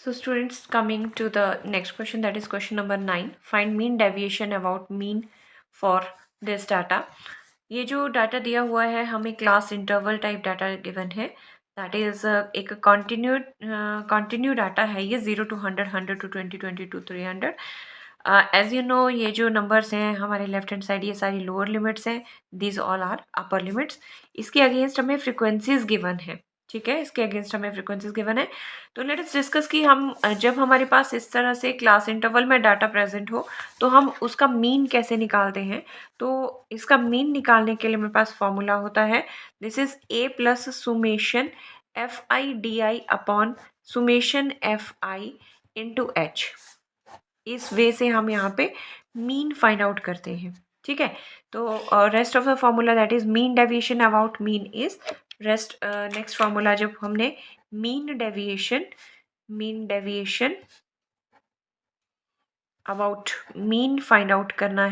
So students, coming to the next question, that is question number 9. Find mean deviation about mean for this data. ये जो data दिया हुआ है हमें class interval type data given है. That is एक continue data है ये 0 to 100, 100 to 20, 20 to 300. As you know ये जो नंबर्स हैं हमारे लेफ्ट हैंड साइड ये सारी लोअर लिमिट्स हैं, these all are upper limits. इसके अगेंस्ट हमें फ्रिक्वेंसीज गिवन है. ठीक है, इसके अगेंस्ट हमें फ्रिक्वेंसीज गिवन है. तो लेट अस डिस्कस कि हम जब हमारे पास इस तरह से क्लास इंटरवल में डाटा प्रेजेंट हो तो हम उसका मीन कैसे निकालते हैं. तो इसका मीन निकालने के लिए मेरे पास फॉर्मूला होता है. This is a plus summation F I D I upon summation F I into H. इस वे से हम यहाँ पे मीन फाइंड आउट करते हैं. ठीक है, तो rest of the formula that is mean deviation about mean is rest. Next formula जब हमने mean deviation about mean find out करना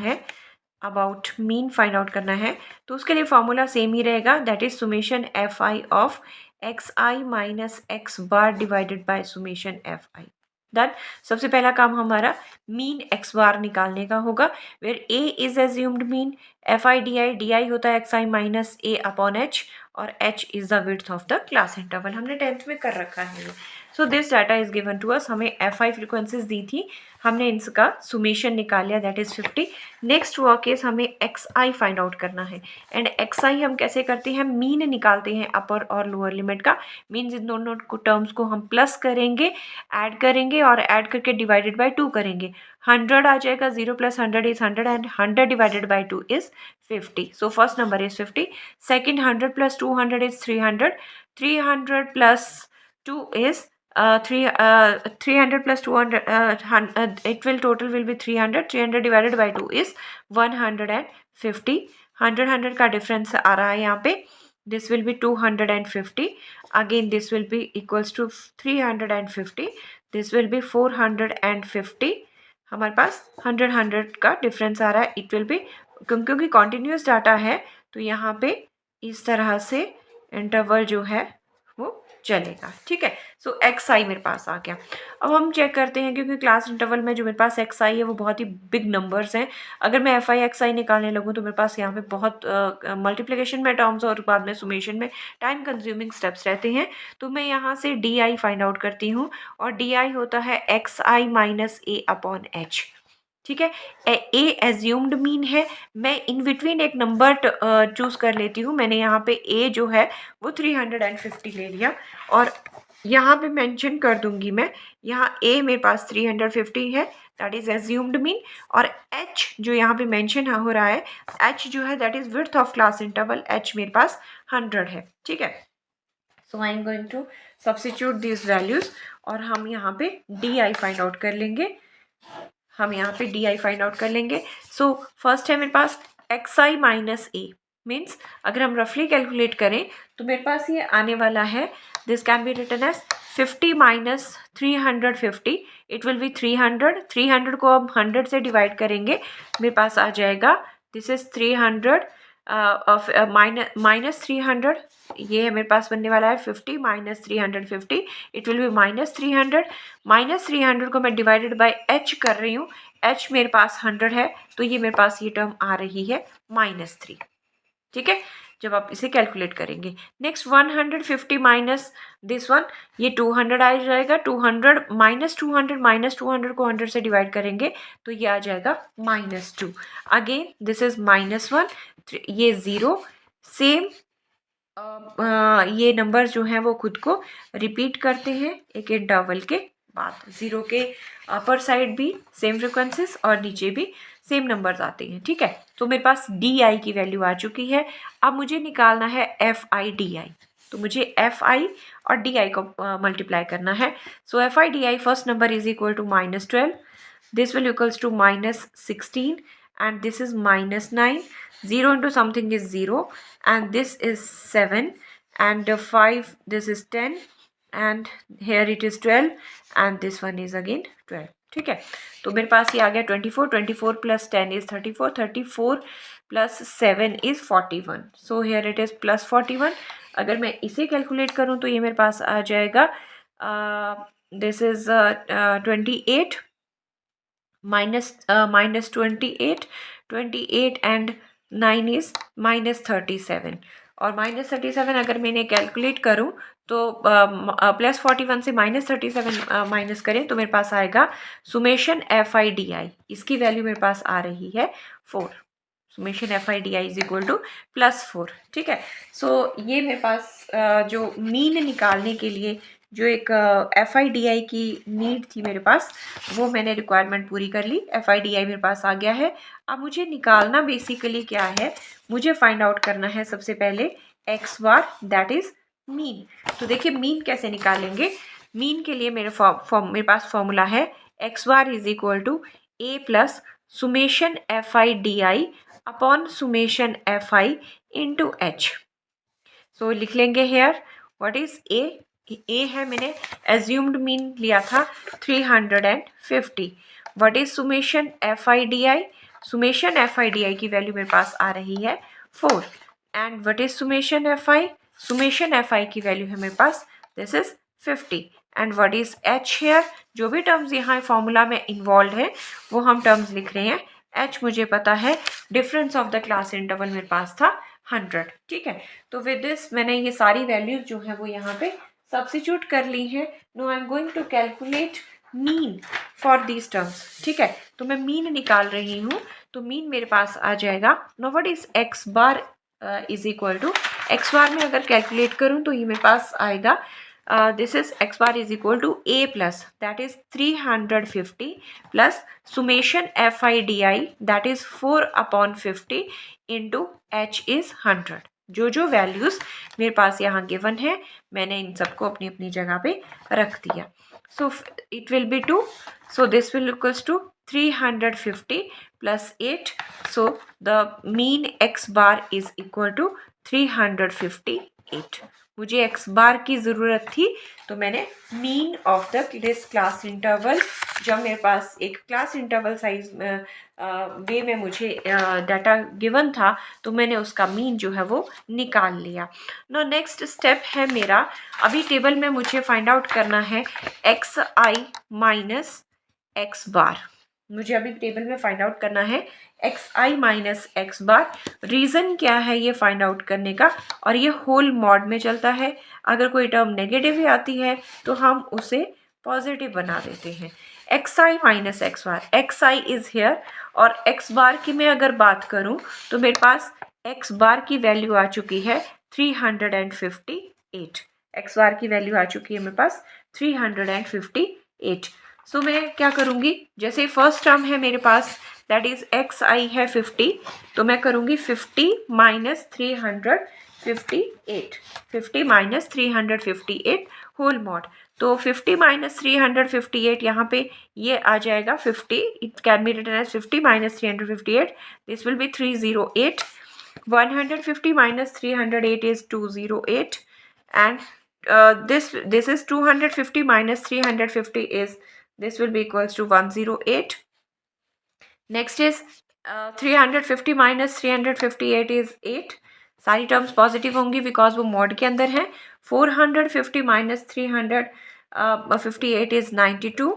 है, तो उसके लिए फॉर्मूला सेम ही रहेगा. That is summation F I of X I minus X bar divided by summation F I. Done. सबसे पहला काम हमारा मीन एक्स बार निकालने का होगा, where A is assumed mean, F I D I होता है X I minus A upon H, और H is the width of the class interval. हमने 10th में कर रखा है ये. So this data is given to us. हमें एफ आई फ्रिक्वेंसीज दी थी, हमने इनका सुमेशन निकाल लिया, that is 50. Next work is हमें एक्स आई फाइंड आउट करना है. एंड एक्स आई हम कैसे करते हैं, मीन निकालते हैं अपर और लोअर लिमिट का. मीन्स इन दोनों टर्म्स को हम प्लस करेंगे, ऐड करेंगे और ऐड करके डिवाइडेड बाय 2 करेंगे. 100 आ जाएगा, 0 plus 100 is 100 and 100 divided by 2 is 50. So first number is 50. Second 100 plus 200 is 300. 300 plus 2 is 300 plus 200, it will total will be 300. 300 divided by 2 is 150. 100 का डिफरेंस आ रहा है यहाँ पे. This will be 250. Again this will be equals to 350. This will be 450. हमारे पास 100 का difference आ रहा है. It will be, क्योंकि कॉन्टिन्यूस डाटा है तो यहाँ पे इस तरह से इंटरवल जो है वो चलेगा. ठीक है, सो एक्स आई मेरे पास आ गया. अब हम चेक करते हैं, क्योंकि क्लास इंटरवल में जो मेरे पास एक्स आई है वो बहुत ही बिग नंबर्स हैं. अगर मैं एफ आई एक्स आई निकालने लगूँ तो मेरे पास यहाँ पे बहुत मल्टीप्लिकेशन में टर्म्स और बाद में सुमेशन में टाइम कंज्यूमिंग स्टेप्स रहते हैं. तो मैं यहाँ से डी आई फाइंड आउट करती हूँ, और डी आई होता है X I minus A upon H. ठीक है, ए एज्यूम्ड मीन है. मैं इन बिटवीन एक नंबर चूज कर लेती हूँ. मैंने यहाँ पे ए जो है वो 350 ले लिया, और यहाँ पे मेंशन कर दूंगी मैं, यहाँ ए मेरे पास 350 है, दैट इज एज्यूम्ड मीन. और एच जो यहाँ पे मेंशन हो रहा है, एच जो है that is width of class interval, H मेरे पास 100 है. ठीक है, so I am going to substitute this values, और हम यहाँ पे डी आई फाइंड आउट कर लेंगे. सो फर्स्ट है मेरे पास x I minus A. Means अगर हम रफली कैलकुलेट करें तो मेरे पास ये आने वाला है, this can be written as 50 minus 350. It will be 300. 300 को हम 100 से डिवाइड करेंगे, मेरे पास आ जाएगा दिस इज 300 माइनस 300. ये है मेरे पास बनने वाला है 50 minus 350. It will B minus 300. Minus 300 को मैं डिवाइडेड बाय एच कर रही हूँ. एच मेरे पास 100 है, तो ये मेरे पास ये टर्म आ रही है -3. ठीक है, जब आप इसे कैलकुलेट करेंगे. नेक्स्ट 150 माइनस दिस वन, ये 200 आ जाएगा. 200 माइनस 200 को 100 से डिवाइड करेंगे तो ये आ जाएगा -2. अगेन दिस इज -1, ये 0. सेम ये नंबर जो हैं वो खुद को रिपीट करते हैं एक इंटरवल के बाद. 0 के अपर साइड भी सेम फ्रिक्वेंसीज और नीचे भी सेम नंबर्स आते हैं. ठीक है, तो मेरे पास डी आई की वैल्यू आ चुकी है. अब मुझे निकालना है एफ आई डी आई. तो मुझे एफ आई और डी आई को मल्टीप्लाई करना है. So F I D I first number is equal to -12. This will equals to -16 and this is -9. 0 into something is 0, and this is 7, and 5, this is 10, and here it is 12, and this one is again 12. ठीक है, तो मेरे पास ये आ गया 24. 24 plus 10 is 34. 34 plus 7 is 41. So here it is plus 41. अगर मैं इसे calculate करूँ तो ये मेरे पास आ जाएगा this is 28 minus 28, 28 and 9 is -37, और -37 अगर मैंने कैलकुलेट करूं तो +41 से -37 माइनस करें तो मेरे पास आएगा सुमेशन FIDI, इसकी वैल्यू मेरे पास आ रही है 4। Summation FIDI is equal to +4। ठीक है, सो ये मेरे पास जो मीन निकालने के लिए जो एक FIDI की नीड थी मेरे पास, वो मैंने रिक्वायरमेंट पूरी कर ली। FIDI मेरे पास आ गया है। अब मुझे निकालना बेसिकली क्या है, मुझे फाइंड आउट करना है सबसे पहले x bar, that is mean. तो देखिए मीन कैसे निकालेंगे। मीन के लिए मेरे पास फॉर्मूला है x bar is equal to a plus summation FIDI upon summation FI into h। So लिख लेंगे हेयर व्हाट इज ए है, मैंने एज्यूम्ड मीन लिया था 350। What is summation FIDI, summation FIDI की वैल्यू मेरे पास आ रही है 4। And what is summation FI, summation FI की वैल्यू है मेरे पास this is 50। And what is h here, जो भी टर्म्स यहाँ फॉर्मूला में इन्वॉल्व है वो हम टर्म्स लिख रहे हैं। h मुझे पता है, difference of the class interval मेरे पास था 100। ठीक है, तो विद दिस मैंने ये सारी वैल्यूज जो है वो यहाँ पे सब्स्टिट्यूट कर ली है। No I am going to calculate mean for these terms. ठीक है, तो मैं मीन निकाल रही हूँ, तो मीन मेरे पास आ जाएगा। No what is x bar is equal to, x bar में अगर कैलकुलेट करूँ तो ये मेरे पास आएगा this is x bar is equal to a plus that is 350 plus summation FIDI that is 4 upon 50 into h is 100। जो values मेरे पास यहाँ गिवन है मैंने इन सबको अपनी अपनी जगह पे रख दिया। So it will be 2, so this will equals to 350 plus 8, so the mean x bar is equal to 358। मुझे x बार की ज़रूरत थी तो मैंने mean of the this class interval, जब मेरे पास एक क्लास इंटरवल साइज वे में मुझे डाटा गिवन था तो मैंने उसका मीन जो है वो निकाल लिया। नो नेक्स्ट स्टेप है मेरा, अभी टेबल में मुझे फाइंड आउट करना है xi माइनस x बार। मुझे अभी टेबल में फाइंड आउट करना है xi माइनस x बार। रीज़न क्या है ये फाइंड आउट करने का, और ये होल मॉड में चलता है। अगर कोई टर्म नेगेटिव ही आती है तो हम उसे पॉजिटिव बना देते हैं। xi minus x bar, xi is here, और x बार की मैं अगर बात करूं तो मेरे पास x बार की वैल्यू आ चुकी है 358। x बार की वैल्यू आ चुकी है मेरे पास 358। सो मैं क्या करूँगी, जैसे फर्स्ट टर्म है मेरे पास दैट इज xi है 50, तो मैं करूँगी 50 माइनस 358, 50 माइनस 358 होल मॉड। तो 50 माइनस 358 यहाँ पे ये आ जाएगा 50, it can be written as 50 minus 358, this will be 308। 150 minus 308 is 208, and this is 250 minus 350 is, this will be equals to 108. Next is 350 minus 358 is 8। सारी टर्म्स पॉजिटिव होंगी because वो mod के अंदर है। 450 minus 358 is 92।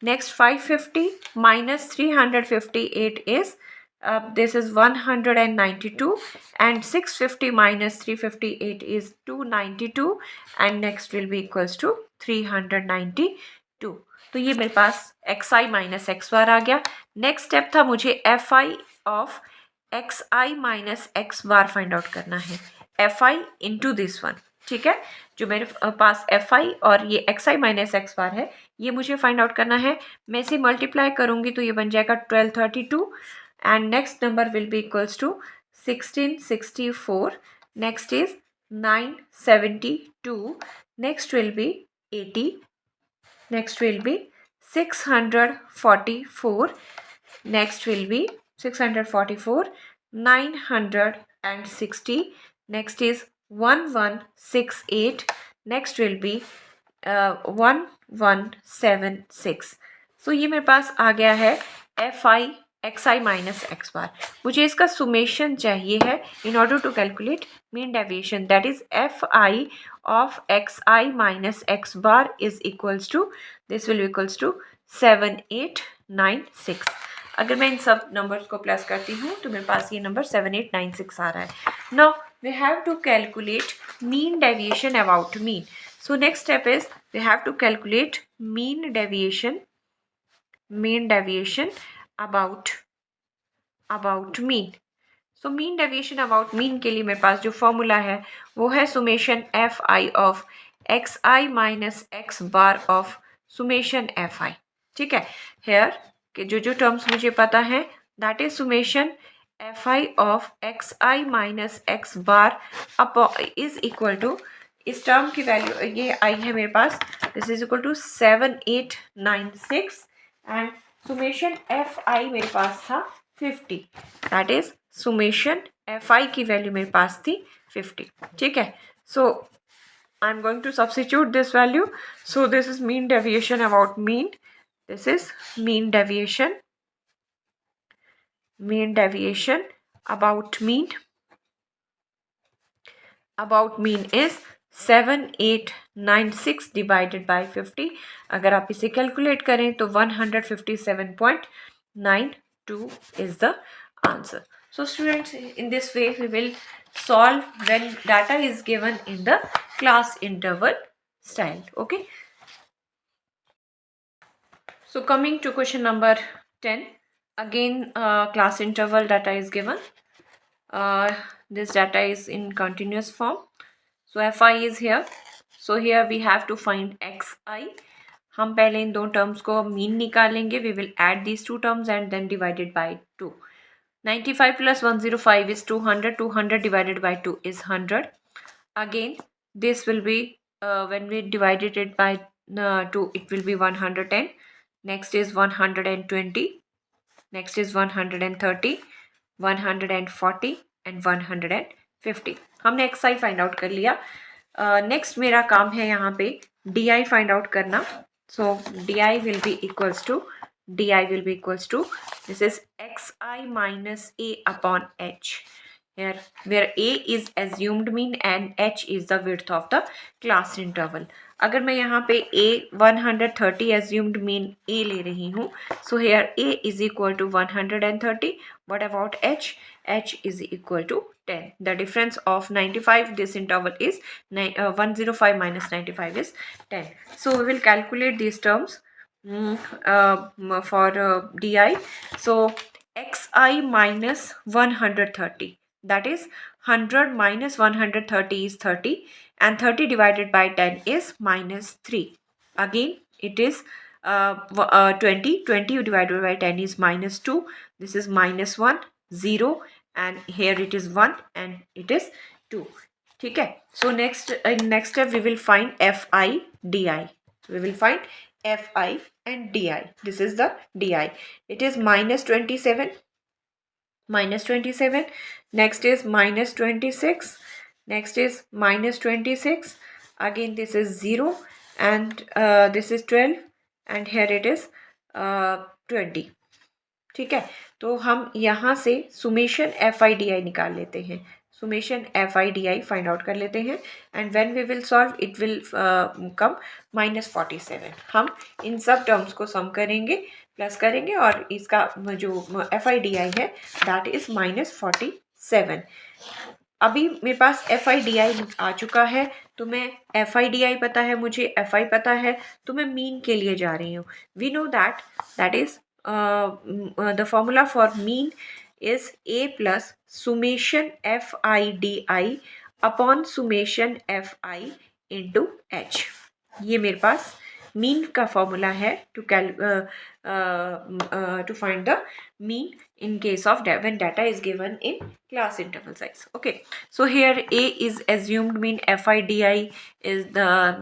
Next 550 minus 358 is this is 192, and 650 minus 358 is 292, and next will be equals to 392। तो ये मेरे पास xi minus x बार आ गया। नेक्स्ट स्टेप था मुझे fi of xi minus x bar find out करना है, fi इंटू दिस वन। ठीक है, जो मेरे पास fi और ये xi माइनस x बार है ये मुझे फाइंड आउट करना है। मैं इसे मल्टीप्लाई करूँगी तो ये बन जाएगा 1232, and next number will be equals to 1664, next is 972, next will be 80, next will be 644, next will be 644, 960, next is 1168, next will be 1176। so ये मेरे पास आ गया है fi X I minus X bar. मुझे इसका सुमेशन चाहिए है in order to calculate mean deviation, that is F I of X I minus X bar is equals to, this will equals to 7896। अगर मैं इन सब नंबर्स को plus करती हूँ तो मेरे पास ये नंबर 7896 आ रहा है। Now we have to calculate mean deviation about mean. So next step is we have to calculate mean deviation about mean. So mean deviation about mean के लिए मेरे पास जो फॉर्मूला है वो है summation F I of X I minus X bar of summation F I. ठीक है, here के जो टर्म्स मुझे पता है that is summation F I of X I minus X bar is equal to, इस टर्म की वैल्यू ये आई है मेरे पास, this is equal to 7896 and summation F I मेरे पास था 50, that is summation F I की वैल्यू मेरे पास थी 50। ठीक है, so I am going to substitute this value. So this is mean deviation about mean, this is mean deviation about mean is 7896 divided by 50। अगर आप इसे कैलकुलेट करें तो 157.92 is the answer. So students, in this way we will solve when data is given in the class interval style. Okay, so coming to question number 10, again class interval data is given. This data is in continuous form. So fi is here. So here we have to find xi. हम पहले इन दो terms को mean निकालेंगे. We will add these two terms and then divide it by 2. 95 plus 105 is 200. 200 divided by 2 is 100. Again, this will be when we divided it by 2, it will be 110. Next is 120. Next is 130, 140 and 150. हमने x आई find out कर लिया. Next मेरा काम है यहाँ पे D I find out करना. So D I will be equals to this is X I minus A upon H, here where a is assumed mean and h is the width of the class interval. अगर मैं यहाँ पे a 130 assumed mean a ले रही हूँ, so here a is equal to 130. What about h? h is equal to 10. The difference of 95, this interval is 105 minus 95 is 10. So we will calculate these terms for di. So xi minus 130, that is 100 minus 130 is 30 and 30 divided by 10 is minus 3. Again it is 20 divided by 10 is minus 2. This is minus 1, 0 and here it is 1 and it is 2. ठीक है, so next step we will find fi di. We will find fi and di. This is the di. It is minus 27. Next is minus 26. Next is minus 26. Again this is 0 and this is 12 and here it is 20. ठीक है, तो हम यहाँ से summation F I D I निकाल लेते हैं. Summation F I D I find out कर लेते हैं and when we will solve it will come minus 47. हम इन सब टर्म्स को सम करेंगे, प्लस करेंगे और इसका जो एफ आई डी आई है दैट इज minus 47. अभी मेरे पास एफ आई डी आई आ चुका है, तो मैं एफ आई डी आई पता है, मुझे एफ आई पता है, तो मैं मीन के लिए जा रही हूँ. We know that is the formula for mean is a plus summation fi upon summation fi into h. ये मेरे पास मीन का फॉर्मूला है to find the mean in case of when data is given in class interval size. Okay, so here a is assumed mean fi is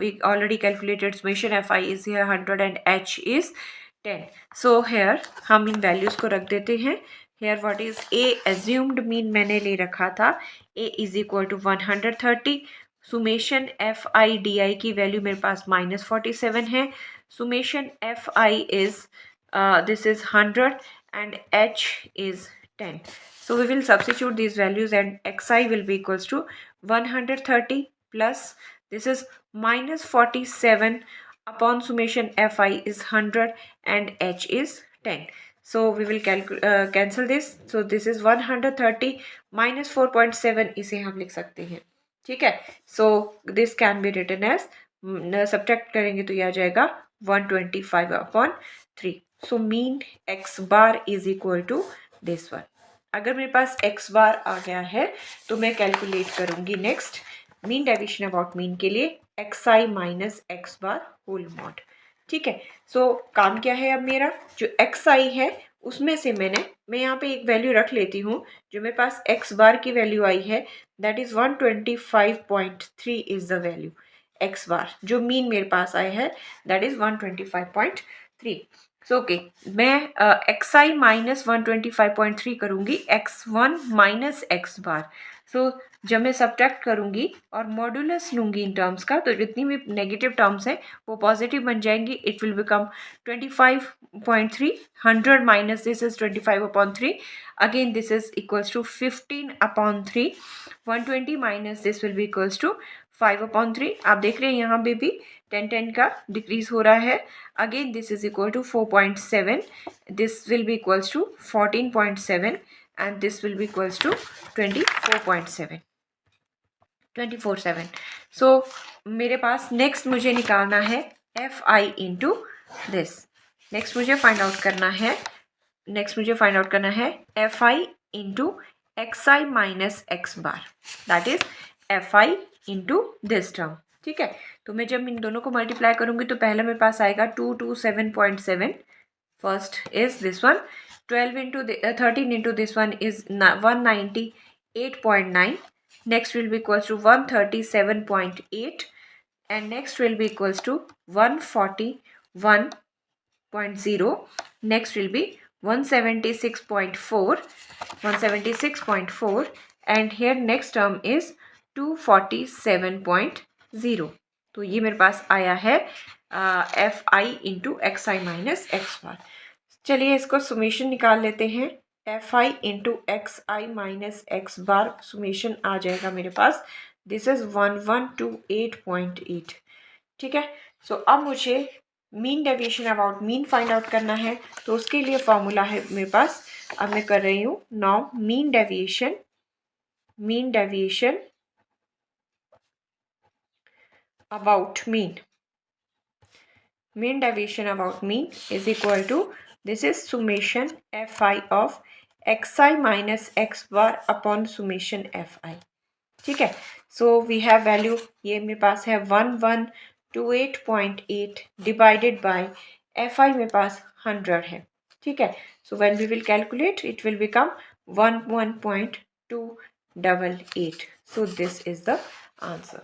we already calculated summation fi is here 100 and h is 10. So here हम इन values को रख देते हैं. Here what is a assumed mean मैंने ले रखा था, a is equal to 130. Summation F I D आई की वैल्यू मेरे पास minus 47 है. Summation F I is this is 100 and h is 10. So we will substitute these values and xi will be equals to 130 plus this is minus 47 upon summation fi is 100 and h is 10. So we will cancel this. So this is 130 minus 4.7 इसे हम लिख सकते हैं. ठीक है. So this can be written as subtract करेंगे तो यह आ जाएगा 125 upon 3. So mean x bar is equal to this one. अगर मेरे पास x bar आ गया है तो मैं कैलकुलेट करूंगी next mean deviation about mean के लिए xi minus x bar whole mod. ठीक है. सो काम क्या है अब मेरा जो xi है उसमें से मैं यहाँ पे एक वैल्यू रख लेती हूँ जो मेरे पास x बार की वैल्यू आई है that is 125.3 is the value x बार जो मीन मेरे पास आया है दैट इज 125.3. सो ओके मैं xi माइनस 125.3 करूँगी x1 माइनस x बार. सो जब मैं सब्ट्रैक्ट करूँगी और मॉड्यूलस लूँगी इन टर्म्स का तो जितनी भी नेगेटिव टर्म्स हैं वो पॉजिटिव बन जाएंगी. It will become 25.3. 100 minus this is 25/3. Again this is equals to 15/3. 120 minus this will be equals to 5/3. आप देख रहे हैं यहाँ पे भी 10 का डिक्रीज हो रहा है. Again this is equal to 4.7. This will be equals to 14.7 and this will be equals to 24.7. So मेरे पास नेक्स्ट मुझे निकालना है fi इंटू दिस. नेक्स्ट मुझे फाइंड आउट करना है fi into xi minus x bar that is fi into this term. ठीक है. तो मैं जब इन दोनों को मल्टीप्लाई करूंगी तो पहले मेरे पास आएगा 227.7. First is this one. 12 into 13 into this one is 198.9. Next will be equals to 137.8 and next will be equals to 141.0. Next will be 176.4 and here next term is 247.0. तो ये मेरे पास आया है fi into xi minus x बार. चलिए इसको summation निकाल लेते हैं. fi into xi minus x बार सुमेशन आ जाएगा मेरे पास. This is 1128.8. ठीक है. सो अब मुझे mean deviation about mean find out करना है तो उसके लिए फॉर्मूला है मेरे पास. अब मैं कर रही हूँ now mean deviation about mean. Mean deviation about mean is equal to this is summation fi of xi minus x bar upon summation fi. ठीक है. So we have value ये मेरे पास है 1128.8 divided by fi मेरे पास 100 है. ठीक है. So when we will calculate it will become 11.288. So this is the answer.